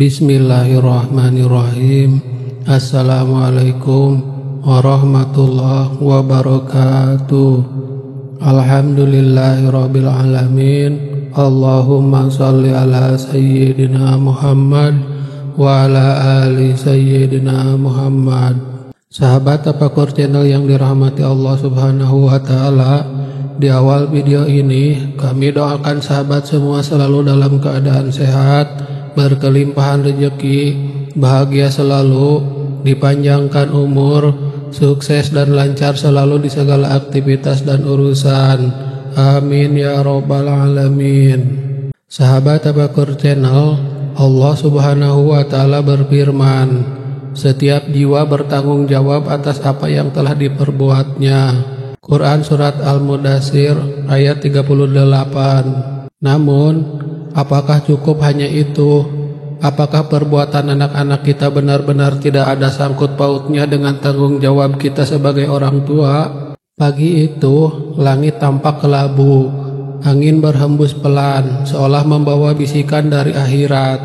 Bismillahirrahmanirrahim. Assalamualaikum warahmatullahi wabarakatuh. Alhamdulillahirabbil alamin. Allahumma shalli ala sayyidina Muhammad wa ala ali sayyidina Muhammad. Sahabat Tafakur Channel yang dirahmati Allah Subhanahu wa taala, di awal video ini kami doakan sahabat semua selalu dalam keadaan sehat, berkelimpahan rezeki, bahagia selalu, dipanjangkan umur, sukses dan lancar selalu di segala aktivitas dan urusan. Amin ya rabbal alamin. Sahabat Tafakur Channel, Allah Subhanahu wa taala berfirman, setiap jiwa bertanggung jawab atas apa yang telah diperbuatnya. Quran Surat Al-Mudaththir ayat 38. Namun, apakah cukup hanya itu? Apakah perbuatan anak-anak kita benar-benar tidak ada sangkut pautnya dengan tanggung jawab kita sebagai orang tua? Pagi itu, langit tampak kelabu, angin berhembus pelan, seolah membawa bisikan dari akhirat.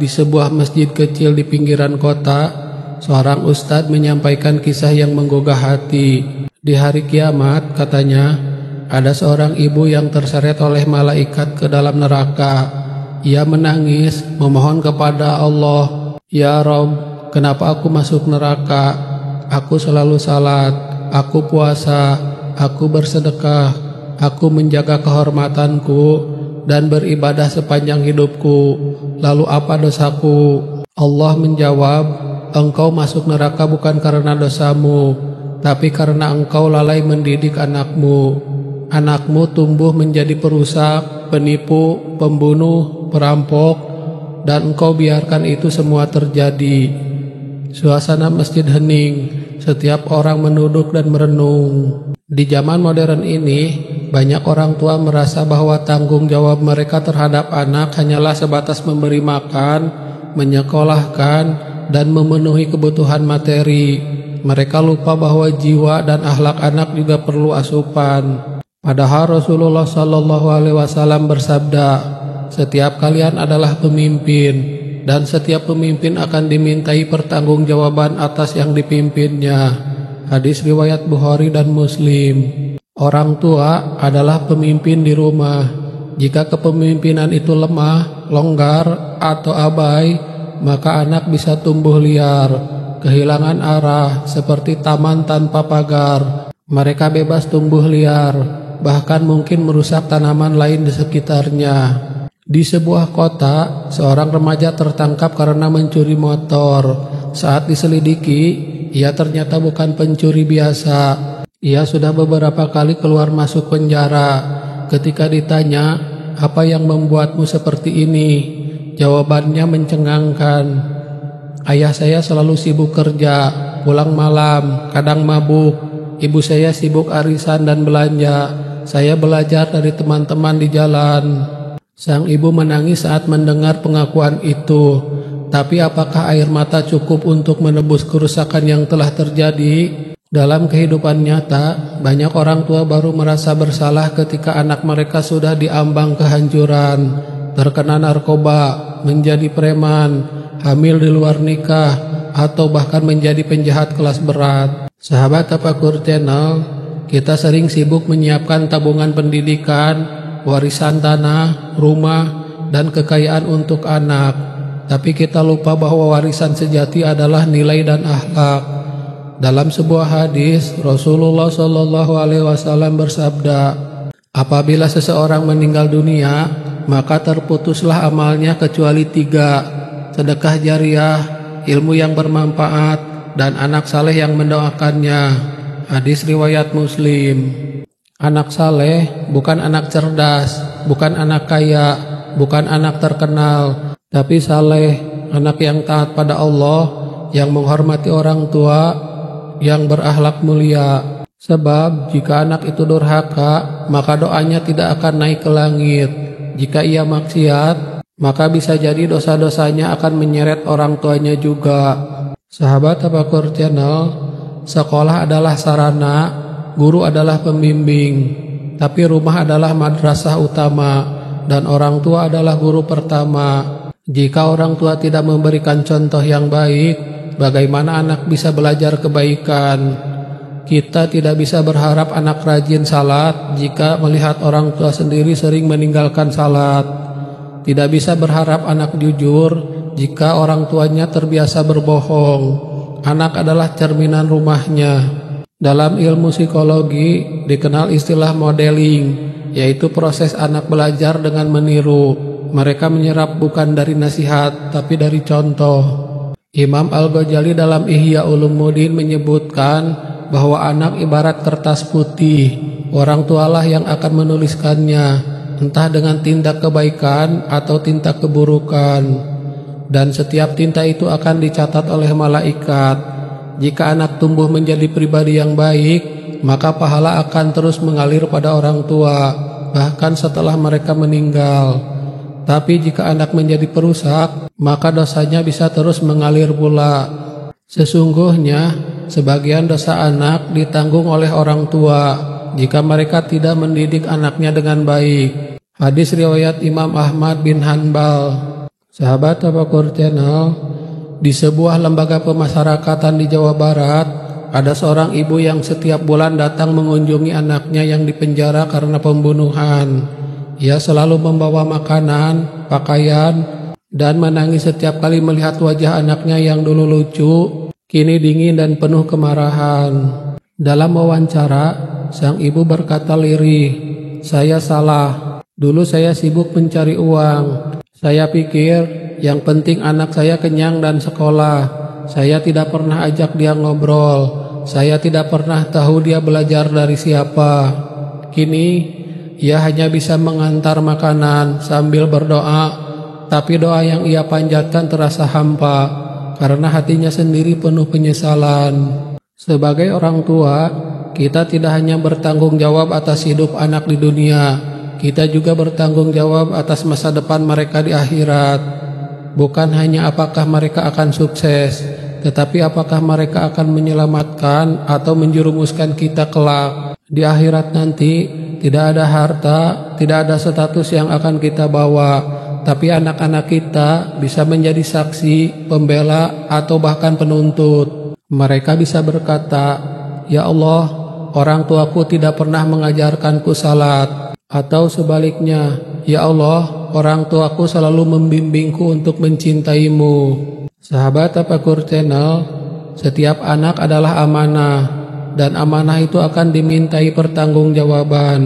Di sebuah masjid kecil di pinggiran kota, seorang ustadz menyampaikan kisah yang menggugah hati. Di hari kiamat, katanya, ada seorang ibu yang terseret oleh malaikat ke dalam neraka. Ia menangis, memohon kepada Allah, "Ya Rabb, kenapa aku masuk neraka? Aku selalu salat, aku puasa, aku bersedekah, aku menjaga kehormatanku, dan beribadah sepanjang hidupku. Lalu apa dosaku?" Allah menjawab, "Engkau masuk neraka bukan karena dosamu, tapi karena engkau lalai mendidik anakmu. Anakmu tumbuh menjadi perusak, penipu, pembunuh, perampok, dan engkau biarkan itu semua terjadi." Suasana masjid hening, setiap orang menunduk dan merenung. Di zaman modern ini, banyak orang tua merasa bahwa tanggung jawab mereka terhadap anak hanyalah sebatas memberi makan, menyekolahkan, dan memenuhi kebutuhan materi. Mereka lupa bahwa jiwa dan akhlak anak juga perlu asupan. Padahal Rasulullah SAW bersabda, setiap kalian adalah pemimpin, dan setiap pemimpin akan dimintai pertanggungjawaban atas yang dipimpinnya. Hadis riwayat Bukhari dan Muslim. Orang tua adalah pemimpin di rumah. Jika kepemimpinan itu lemah, longgar, atau abai, maka anak bisa tumbuh liar, kehilangan arah, seperti taman tanpa pagar. Mereka bebas tumbuh liar, bahkan mungkin merusak tanaman lain di sekitarnya. Di sebuah kota, seorang remaja tertangkap karena mencuri motor. Saat diselidiki, ia ternyata bukan pencuri biasa. Ia sudah beberapa kali keluar masuk penjara. Ketika ditanya, "Apa yang membuatmu seperti ini?" jawabannya mencengangkan. "Ayah saya selalu sibuk kerja, pulang malam, kadang mabuk. Ibu saya sibuk arisan dan belanja. Saya belajar dari teman-teman di jalan." Sang ibu menangis saat mendengar pengakuan itu. Tapi apakah air mata cukup untuk menebus kerusakan yang telah terjadi? Dalam kehidupan nyata, banyak orang tua baru merasa bersalah ketika anak mereka sudah diambang kehancuran, terkena narkoba, menjadi preman, hamil di luar nikah, atau bahkan menjadi penjahat kelas berat. Sahabat Tafakur Channel, kita sering sibuk menyiapkan tabungan pendidikan, warisan tanah, rumah, dan kekayaan untuk anak. Tapi kita lupa bahwa warisan sejati adalah nilai dan akhlak. Dalam sebuah hadis, Rasulullah SAW bersabda, apabila seseorang meninggal dunia, maka terputuslah amalnya kecuali 3, sedekah jariah, ilmu yang bermanfaat, dan anak saleh yang mendoakannya. Hadis riwayat Muslim. Anak saleh bukan anak cerdas, bukan anak kaya, bukan anak terkenal, tapi saleh, anak yang taat pada Allah, yang menghormati orang tua, yang berakhlak mulia. Sebab jika anak itu durhaka, maka doanya tidak akan naik ke langit. Jika ia maksiat, maka bisa jadi dosa-dosanya akan menyeret orang tuanya juga. Sahabat Tafakur Channel, sekolah adalah sarana, guru adalah pembimbing, tapi rumah adalah madrasah utama, dan orang tua adalah guru pertama. Jika orang tua tidak memberikan contoh yang baik, bagaimana anak bisa belajar kebaikan? Kita tidak bisa berharap anak rajin salat jika melihat orang tua sendiri sering meninggalkan salat. Tidak bisa berharap anak jujur jika orang tuanya terbiasa berbohong. Anak adalah cerminan rumahnya. Dalam ilmu psikologi dikenal istilah modeling, yaitu proses anak belajar dengan meniru. Mereka menyerap bukan dari nasihat, tapi dari contoh. Imam Al-Ghazali dalam Ihya Ulumuddin menyebutkan bahwa anak ibarat kertas putih. Orang tualah yang akan menuliskannya, entah dengan tinta kebaikan atau tinta keburukan. Dan setiap tinta itu akan dicatat oleh malaikat. Jika anak tumbuh menjadi pribadi yang baik, maka pahala akan terus mengalir pada orang tua, bahkan setelah mereka meninggal. Tapi jika anak menjadi perusak, maka dosanya bisa terus mengalir pula. Sesungguhnya, sebagian dosa anak ditanggung oleh orang tua jika mereka tidak mendidik anaknya dengan baik. Hadis riwayat Imam Ahmad bin Hanbal. Sahabat Tafakur Channel, di sebuah lembaga pemasyarakatan di Jawa Barat, ada seorang ibu yang setiap bulan datang mengunjungi anaknya yang dipenjara karena pembunuhan. Ia selalu membawa makanan, pakaian, dan menangis setiap kali melihat wajah anaknya yang dulu lucu, kini dingin dan penuh kemarahan. Dalam wawancara, sang ibu berkata lirih, "Saya salah. Dulu saya sibuk mencari uang. Saya pikir yang penting anak saya kenyang dan sekolah. Saya tidak pernah ajak dia ngobrol. Saya tidak pernah tahu dia belajar dari siapa. Kini ia hanya bisa mengantar makanan sambil berdoa, tapi doa yang ia panjatkan terasa hampa karena hatinya sendiri penuh penyesalan." Sebagai orang tua, kita tidak hanya bertanggung jawab atas hidup anak di dunia, kita juga bertanggung jawab atas masa depan mereka di akhirat. Bukan hanya apakah mereka akan sukses, tetapi apakah mereka akan menyelamatkan atau menjerumuskan kita kelak. Di akhirat nanti tidak ada harta, tidak ada status yang akan kita bawa, tapi anak-anak kita bisa menjadi saksi, pembela, atau bahkan penuntut. Mereka bisa berkata, "Ya Allah, orang tuaku tidak pernah mengajarkanku salat." Atau sebaliknya, "Ya Allah, orang tuaku selalu membimbingku untuk mencintaimu." Sahabat Tafakur Channel, setiap anak adalah amanah, dan amanah itu akan dimintai pertanggungjawaban.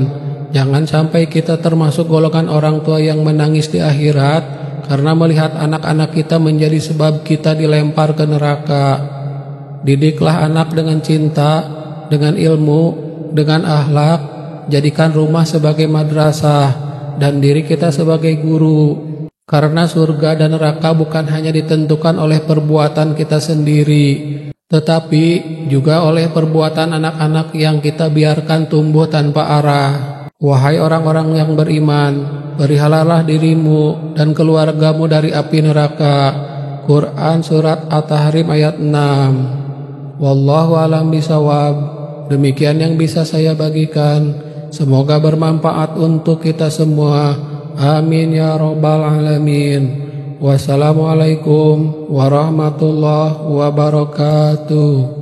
Jangan sampai kita termasuk golongan orang tua yang menangis di akhirat karena melihat anak-anak kita menjadi sebab kita dilempar ke neraka. Didiklah anak dengan cinta, dengan ilmu, dengan akhlak. Jadikan rumah sebagai madrasah dan diri kita sebagai guru. Karena surga dan neraka bukan hanya ditentukan oleh perbuatan kita sendiri, tetapi juga oleh perbuatan anak-anak yang kita biarkan tumbuh tanpa arah. Wahai orang-orang yang beriman, peliharalah dirimu dan keluargamu dari api neraka. Quran Surat At-Tahrim ayat 6. Wallahu a'lam bishawab. Demikian yang bisa saya bagikan. Semoga bermanfaat untuk kita semua. Amin ya rabbal alamin. Wassalamualaikum warahmatullahi wabarakatuh.